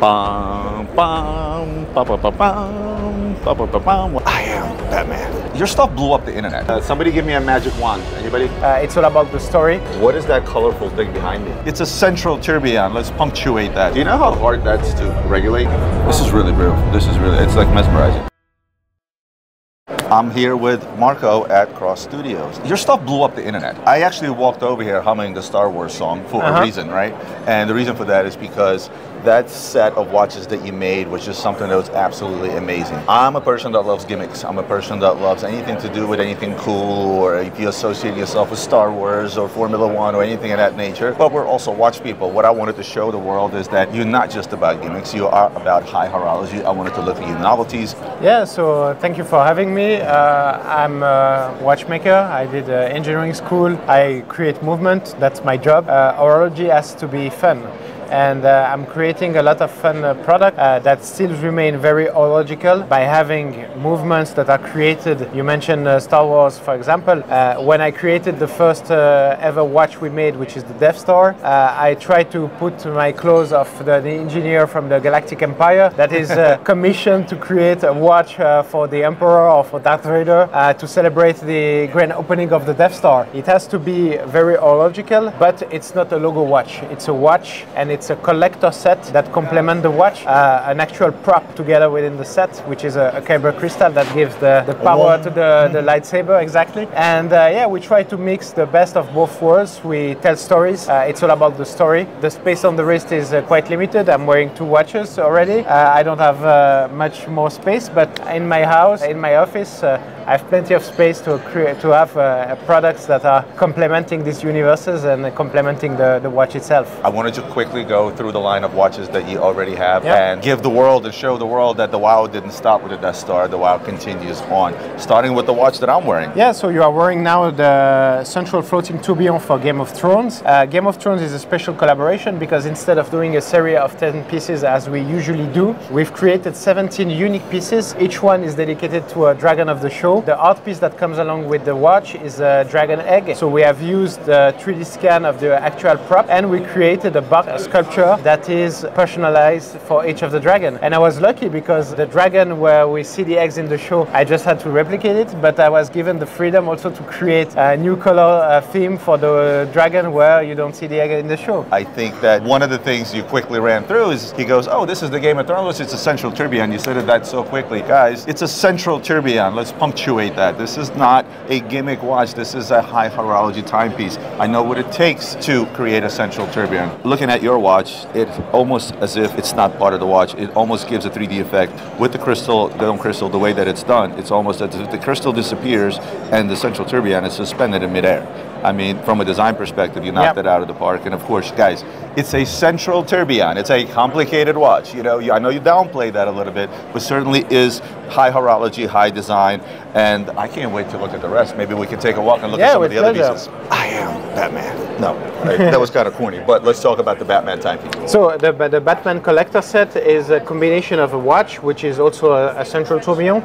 Bum, bum, ba, ba, ba, bum, ba, ba, ba, bum. I am Batman. Your stuff blew up the internet. Somebody give me a magic wand. Anybody? It's all about the story. What is that colorful thing behind me? It's a central tourbillon. Let's punctuate that. Do you know how hard that's to regulate? This is really real. This is really, it's like mesmerizing. I'm here with Marco at Kross Studios. Your stuff blew up the internet. I actually walked over here humming the Star Wars song for a reason, right? And the reason for that is because that set of watches that you made was just something that was absolutely amazing. I'm a person that loves gimmicks. I'm a person that loves anything to do with anything cool, or if you associate yourself with Star Wars or Formula One or anything of that nature. But we're also watch people. What I wanted to show the world is that you're not just about gimmicks, you are about high horology. I wanted to look at your novelties. Yeah, so thank you for having me. I'm a watchmaker. I did engineering school. I create movement. That's my job. Horology has to be fun. And I'm creating a lot of fun product that still remain very horological by having movements that are created. You mentioned Star Wars, for example. When I created the first ever watch we made, which is the Death Star, I tried to put my clothes of the engineer from the Galactic Empire that is commissioned to create a watch for the Emperor or for Darth Vader to celebrate the grand opening of the Death Star. It has to be very horological, but it's not a logo watch. It's a watch, and it's a collector set that complement the watch, an actual prop together within the set, which is a kyber crystal that gives the power to the lightsaber, exactly. And yeah, we try to mix the best of both worlds. We tell stories. It's all about the story. The space on the wrist is quite limited. I'm wearing 2 watches already. I don't have much more space, but in my house, in my office, I have plenty of space to have products that are complementing these universes and complementing the watch itself. I wanted to quickly go through the line of watches that you already have and give the world and show the world that the WoW didn't stop with the Death Star. The WoW continues on, starting with the watch that I'm wearing. Yeah, so you are wearing now the Central Floating Tourbillon for Game of Thrones. Game of Thrones is a special collaboration because instead of doing a series of 10 pieces as we usually do, we've created 17 unique pieces. Each one is dedicated to a dragon of the show. The art piece that comes along with the watch is a dragon egg. So we have used the 3D scan of the actual prop, and we created a sculpture that is personalized for each of the dragon. And I was lucky because the dragon where we see the eggs in the show, I just had to replicate it, but I was given the freedom also to create a new color theme for the dragon where you don't see the egg in the show. I think that one of the things you quickly ran through is he goes, oh, this is the Game of Thrones, it's a central tourbillon. You said that so quickly. Guys, it's a central tourbillon. Let's punctuate that. This is not a gimmick watch. This is a high horology timepiece. I know what it takes to create a central tourbillon. Looking at your watch, it's almost as if it's not part of the watch. It almost gives a 3D effect. With the crystal, the way that it's done, it's almost as if the crystal disappears and the central tourbillon is suspended in midair. I mean, from a design perspective, you knocked it out of the park. And of course, guys, it's a central tourbillon. It's a complicated watch. You know, I know you downplay that a little bit, but certainly is high horology, high design. And I can't wait to look at the rest. Maybe we can take a walk and look at some of the other pieces. I am Batman. No, right? That was kind of corny, but let's talk about the Batman timepiece. So the Batman collector set is a combination of a watch, which is also a central tourbillon.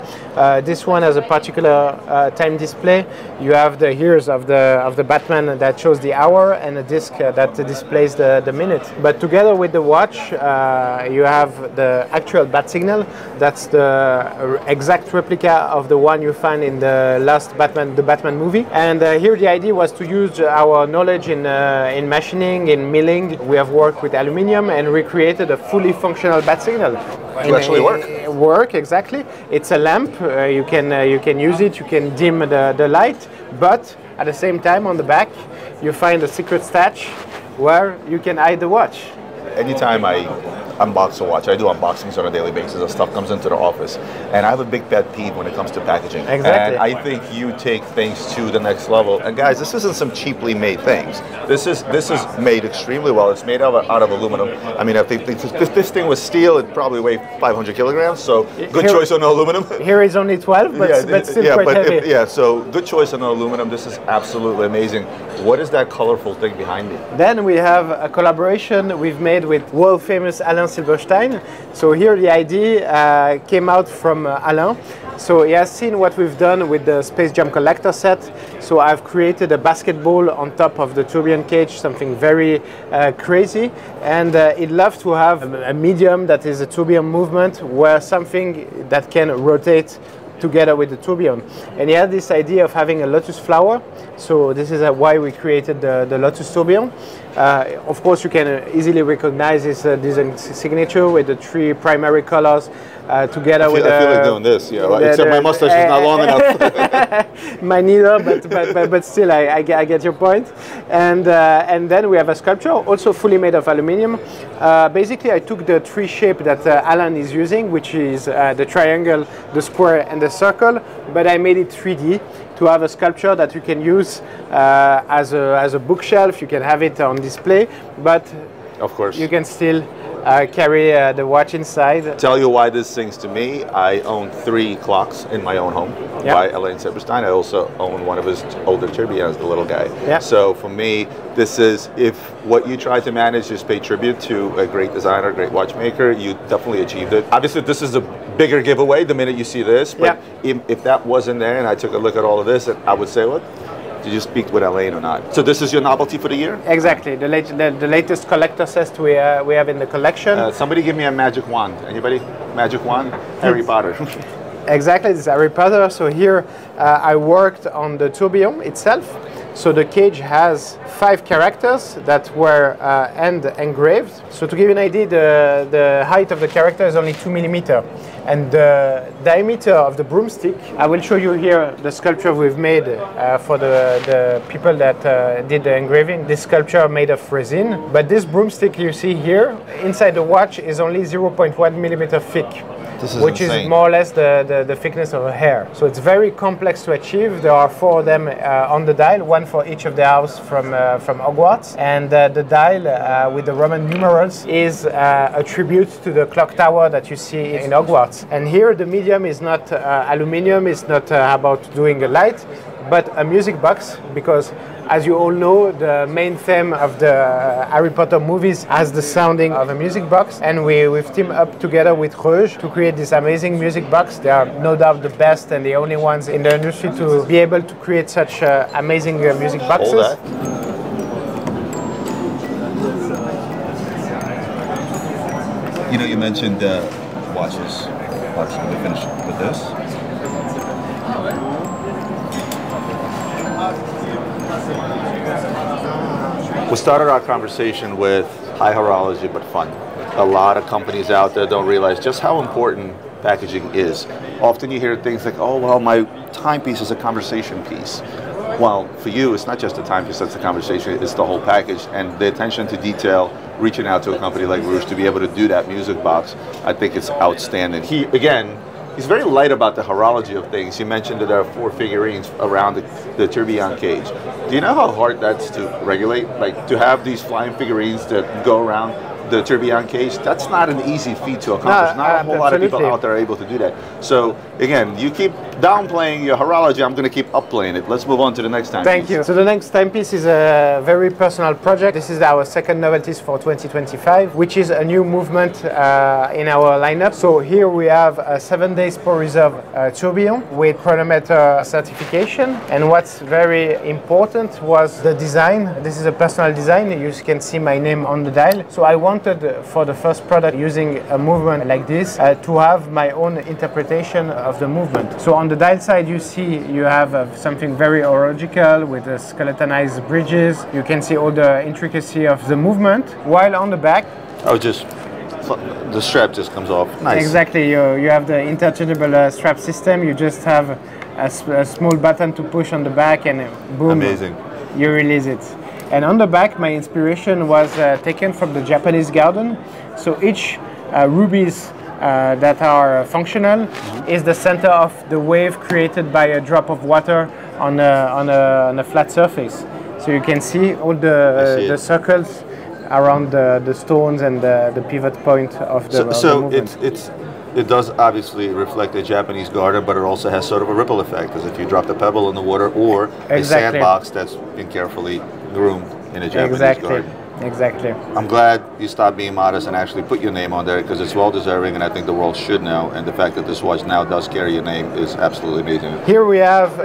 This one has a particular time display. You have the ears of the Batman that shows the hour, and a disc that displays the minute. But together with the watch, you have the actual bat signal. That's the exact replica of the one you find in the last Batman, the Batman movie. And here the idea was to use our knowledge in machining, in milling. We have worked with aluminium and recreated a fully functional bat signal. To actually work, exactly. It's a lamp. You can use it. You can dim the light, but at the same time, on the back, you find a secret stash where you can hide the watch. Anytime I unbox a watch, I do unboxings on a daily basis as stuff comes into the office, and I have a big pet peeve when it comes to packaging. Exactly. And I think you take things to the next level. And guys, this isn't some cheaply made things. This is made extremely well. It's made out of aluminum. I mean, if this thing was steel, it'd probably weigh 500 kilograms. So good choice on the aluminum. Here is only 12, but still quite heavy. So good choice on the aluminum. This is absolutely amazing. What is that colorful thing behind me? Then we have a collaboration we've made with world famous Alain Alain Silverstein. So here the idea came out from Alain. So he has seen what we've done with the Space Jam Collector set. So I've created a basketball on top of the tourbillon cage, something very crazy. And he'd love to have a medium that is a tourbillon movement, where something that can rotate together with the tourbillon. And he had this idea of having a lotus flower. So this is why we created the lotus tourbillon. Of course, you can easily recognize his design signature with the 3 primary colors together with. I feel like doing this, yeah. Except my mustache is not long enough. Mine neither, but still, I get your point. And then we have a sculpture, also fully made of aluminium. Basically, I took the 3 shape that Alan is using, which is the triangle, the square, and the circle, but I made it 3D to have a sculpture that you can use as a bookshelf. You can have it on display, but of course you can still carry the watch inside. Tell you why this sings to me. I own 3 clocks in my own home by Alain Silverstein. I also own one of his older tourbillons, the little guy. Yeah. So for me, this is, if what you try to manage is pay tribute to a great designer, a great watchmaker, you definitely achieved it. Obviously, this is a bigger giveaway the minute you see this, but if that wasn't there and I took a look at all of this, I would say, what? Did you speak with Alain or not? So this is your novelty for the year? Exactly, the latest collector set we have in the collection. Somebody give me a magic wand. Anybody? Magic wand? Harry Potter. Exactly, this is Harry Potter. So here I worked on the tourbillon itself. So the cage has 5 characters that were hand engraved. So to give you an idea, the height of the character is only 2 millimeters. And the diameter of the broomstick, I will show you here the sculpture we've made for the people that did the engraving. This sculpture made of resin. But this broomstick you see here, inside the watch, is only 0.1 millimeter thick. Which is more or less the thickness of a hair. So it's very complex to achieve. There are 4 of them on the dial, 1 for each of the house from Hogwarts. And the dial with the Roman numerals is a tribute to the clock tower that you see in Hogwarts. And here the medium is not aluminium, it's not about doing a light, but a music box, because as you all know, the main theme of the Harry Potter movies has the sounding of a music box, and we've teamed up together with Rouge to create this amazing music box. They are no doubt the best and the only ones in the industry to be able to create such amazing music boxes. You know, you mentioned watches. Watch, let me finish with this. We started our conversation with high horology, but fun. A lot of companies out there don't realize just how important packaging is. Often you hear things like, oh, well, my timepiece is a conversation piece. Well, for you, it's not just a timepiece that's a conversation, it's the whole package. And the attention to detail, reaching out to a company like Rouge to be able to do that music box, I think it's outstanding. He's very light about the horology of things. You mentioned that there are 4 figurines around the tourbillon cage. Do you know how hard that's to regulate? Like, to have these flying figurines that go around the tourbillon cage, that's not an easy feat to accomplish. Not a whole lot of people out there are able to do that. So, again, you keep downplaying your horology, I'm going to keep upplaying it. Let's move on to the next timepiece. Thank you. So the next timepiece is a very personal project. This is our second novelties for 2025, which is a new movement in our lineup. So here we have a 7 days Port Reserve tourbillon with chronometer certification. And what's very important was the design. This is a personal design. You can see my name on the dial. So I wanted for the first product, using a movement like this, to have my own interpretation of the movement. So on the dial side, you see you have something very horological with the skeletonized bridges. You can see all the intricacy of the movement, while on the back, the strap just comes off. Nice. Exactly, you have the interchangeable strap system. You just have a small button to push on the back, and boom, amazing, you release it. And on the back, my inspiration was taken from the Japanese garden. So each rubies that are functional is the center of the wave created by a drop of water on a flat surface. So you can see all the circles around the stones and the pivot point of the movement. It does obviously reflect a Japanese garden, but it also has sort of a ripple effect, as if you dropped a pebble in the water or a sandbox that's been carefully groomed in a Japanese garden. Exactly. I'm glad you stopped being modest and actually put your name on there because it's well deserving, and I think the world should know. And the fact that this watch now does carry your name is absolutely amazing. Here we have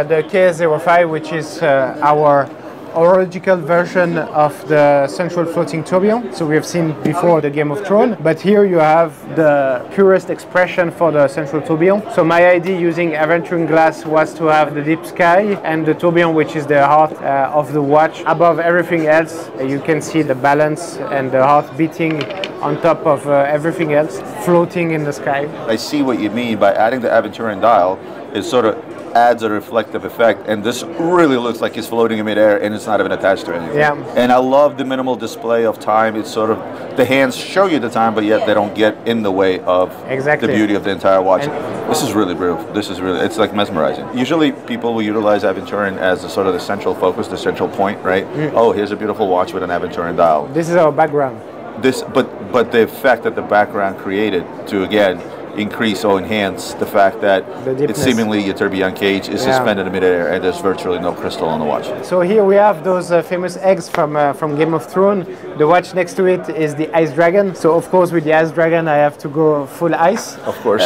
the KS05, which is our horological version of the central floating tourbillon. So we have seen before the Game of Thrones, but here you have the purest expression for the central tourbillon. So my idea using aventuring glass was to have the deep sky and the tourbillon, which is the heart of the watch. Above everything else, you can see the balance and the heart beating on top of everything else, floating in the sky. I see what you mean by adding the Aventurin dial. It sort of adds a reflective effect, and this really looks like it's floating in midair and it's not even attached to anything. Yeah. And I love the minimal display of time. It's sort of, the hands show you the time, but yet they don't get in the way of the beauty of the entire watch. This is really beautiful. This is really, it's like mesmerizing. Usually people will utilize Aventurin as a sort of the central focus, the central point, right? Oh, here's a beautiful watch with an Aventurin dial. This is our background. But the effect that the background created to, again, increase or enhance the fact that it's seemingly your tourbillon cage is suspended in midair and there's virtually no crystal on the watch. So here we have those famous eggs from Game of Thrones. The watch next to it is the Ice Dragon. So of course with the Ice Dragon I have to go full ice. Of course.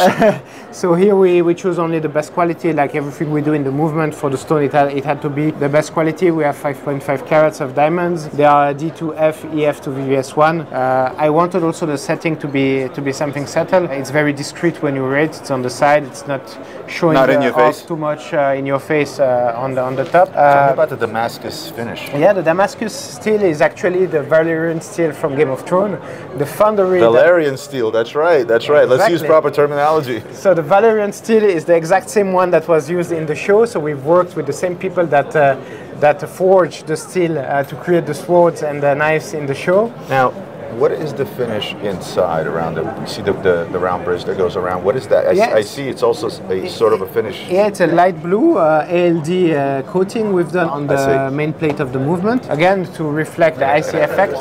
So here we choose only the best quality, like everything we do in the movement. For the stone it had to be the best quality. We have 5.5 carats of diamonds. They are D2F, EF to VVS1. I wanted also the setting to be something subtle. It's very discreet when you read. It's on the side. It's not showing off too much in your face on the top. Tell me about the Damascus finish. Yeah, the Damascus steel is actually the Valerian steel from Game of Thrones. The foundry. Valerian steel. That's right. That's right. Exactly. Let's use proper terminology. So the Valerian steel is the exact same one that was used in the show. So we've worked with the same people that forged the steel to create the swords and the knives in the show. Now, what is the finish inside around it? You see the round bridge that goes around. What is that? I see it's also a sort of a finish. Yeah, it's a light blue ALD coating we've done on the main plate of the movement. Again, to reflect the icy effect.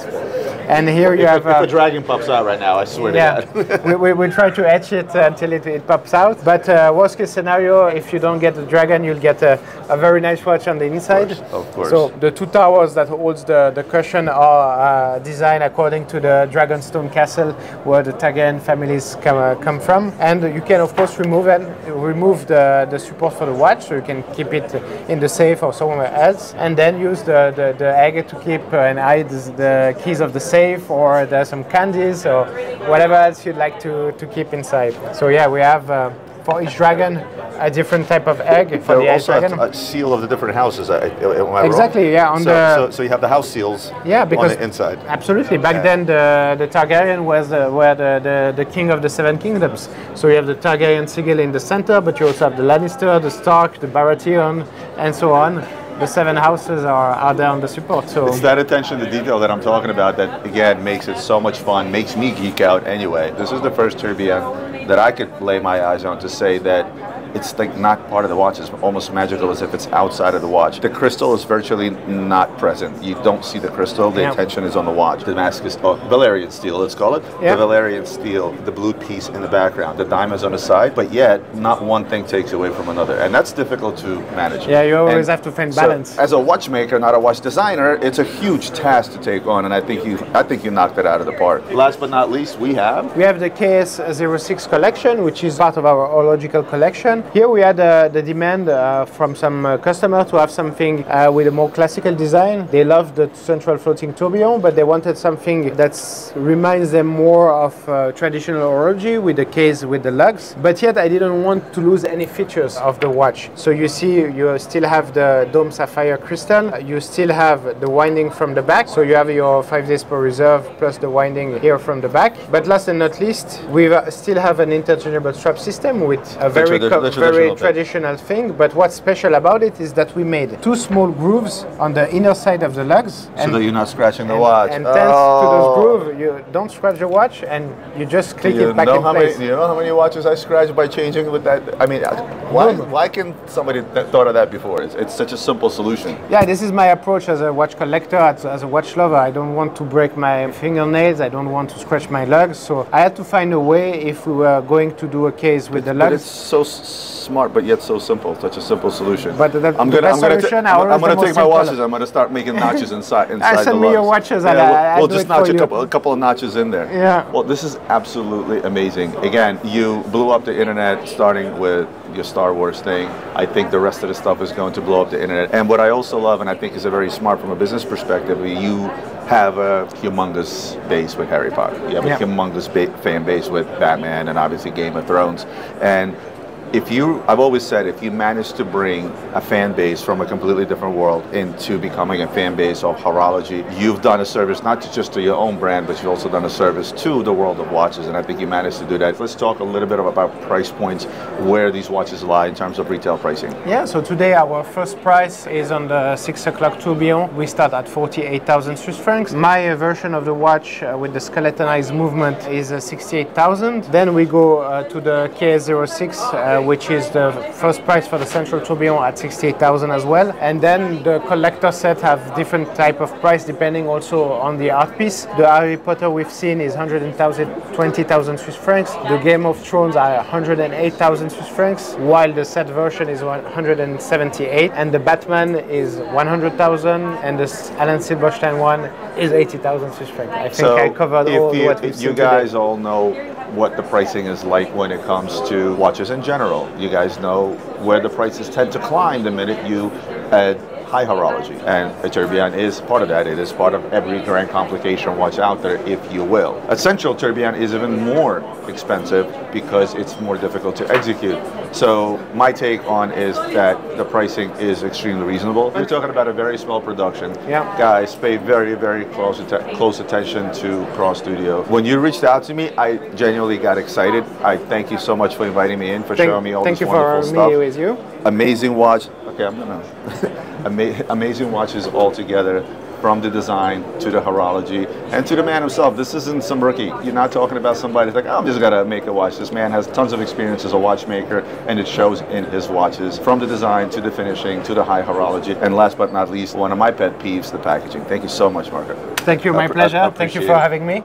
And here you have... If a dragon pops out right now, I swear to God. we try to etch it until it pops out. But worst case scenario, if you don't get the dragon, you'll get a very nice watch on the inside. Of course. So the two towers that holds the cushion are designed according to the Dragonstone Castle, where the Targaryen families come from. And you can, of course, remove the support for the watch, so you can keep it in the safe or somewhere else. And then use the egg to keep and hide the keys of the safe, or there's some candies or whatever else you'd like to keep inside. So yeah, we have for each dragon a different type of egg for the Ice Dragon. A seal of the different houses. Am I exactly, wrong? yeah. So you have the house seals. Yeah, because on the inside. Absolutely. Back then, the Targaryen were the king of the Seven Kingdoms. So you have the Targaryen sigil in the center, but you also have the Lannister, the Stark, the Baratheon, and so on. The 7 houses are there on the support. So it's that attention to detail that I'm talking about that, again, makes it so much fun, makes me geek out anyway. This is the first tourbillon that I could lay my eyes on to say that it's like not part of the watch. It's almost magical, as if it's outside of the watch. The crystal is virtually not present. You don't see the crystal. The attention is on the watch. Damascus, Valerian steel, let's call it. The Valerian steel, the blue piece in the background, the diamonds on the side, but yet not one thing takes away from another. And that's difficult to manage. Yeah, you always have to find balance. So, as a watchmaker, not a watch designer, it's a huge task to take on, and I think you knocked it out of the park. Last but not least, we have the KS06 Collection, which is part of our horological collection. Here we had the demand from some customer to have something with a more classical design. They love the central floating tourbillon, but they wanted something that reminds them more of traditional horology, with the case with the lugs. But yet I didn't want to lose any features of the watch. So you see, you still have the dome sapphire crystal. You still have the winding from the back. So you have your 5 days per reserve plus the winding here from the back. But last and not least, we still have an interchangeable strap system with a very traditional thing. But what's special about it is that we made 2 small grooves on the inner side of the lugs, so that you're not scratching the watch. And thanks to those grooves, you don't scratch the watch, and you just click it back in place. Do you know how many watches I scratched by changing with that? I mean, why can somebody thought of that before? It's such a simple solution. Yeah, this is my approach as a watch collector, as a watch lover. I don't want to break my fingernails. I don't want to scratch my lugs. So I had to find a way, if we were going to do a case with the lugs. But it's smart, but yet so simple. Such a simple solution. But I'm gonna take my watches. I'm gonna start making notches inside send me your watches. Yeah, we'll just notch a couple of notches in there. Yeah. Well, this is absolutely amazing. Again, you blew up the internet starting with your Star Wars thing. I think the rest of the stuff is going to blow up the internet. And what I also love, and I think is a very smart from a business perspective, you have a humongous base with Harry Potter. You have a humongous fan base with Batman and obviously Game of Thrones. And I've always said, if you manage to bring a fan base from a completely different world into becoming a fan base of horology, you've done a service not just to your own brand, but you've also done a service to the world of watches, and I think you managed to do that. Let's talk a little bit about price points, where these watches lie in terms of retail pricing. Yeah, so today our first price is on the 6 o'clock tourbillon. We start at 48,000 Swiss francs. My version of the watch with the skeletonized movement is 68,000. Then we go to the KS06, which is the first price for the central tourbillon at 68,000 as well. And then the collector set have different type of price depending also on the art piece. The Harry Potter we've seen is 120,000 Swiss francs. The Game of Thrones are 108,000 Swiss francs, while the set version is 178, and the Batman is 100,000, and the Alan Silverstein one is 80,000 Swiss francs. I think I covered all what we've seen. You guys all know what the pricing is like when it comes to watches in general. You guys know where the prices tend to climb the minute you add high horology, and a tourbillon is part of that. It is part of every grand complication watch out there, if you will. A central tourbillon is even more expensive because it's more difficult to execute. So my take on is that the pricing is extremely reasonable. You're talking about a very small production. Yeah. Guys, pay very, very close attention to Kross Studio. When you reached out to me, I genuinely got excited. I thank you so much for inviting me in, for showing me all this wonderful stuff. Thank you for meeting with you. Amazing watch. Okay, I'm gonna. Amazing watches altogether, from the design to the horology and to the man himself. This isn't some rookie. You're not talking about somebody who's like, oh, I'm just gonna make a watch. This man has tons of experience as a watchmaker, and it shows in his watches, from the design to the finishing to the high horology. And last but not least, one of my pet peeves, the packaging. Thank you so much, Marco. Thank you, my pleasure. Thank you for having me.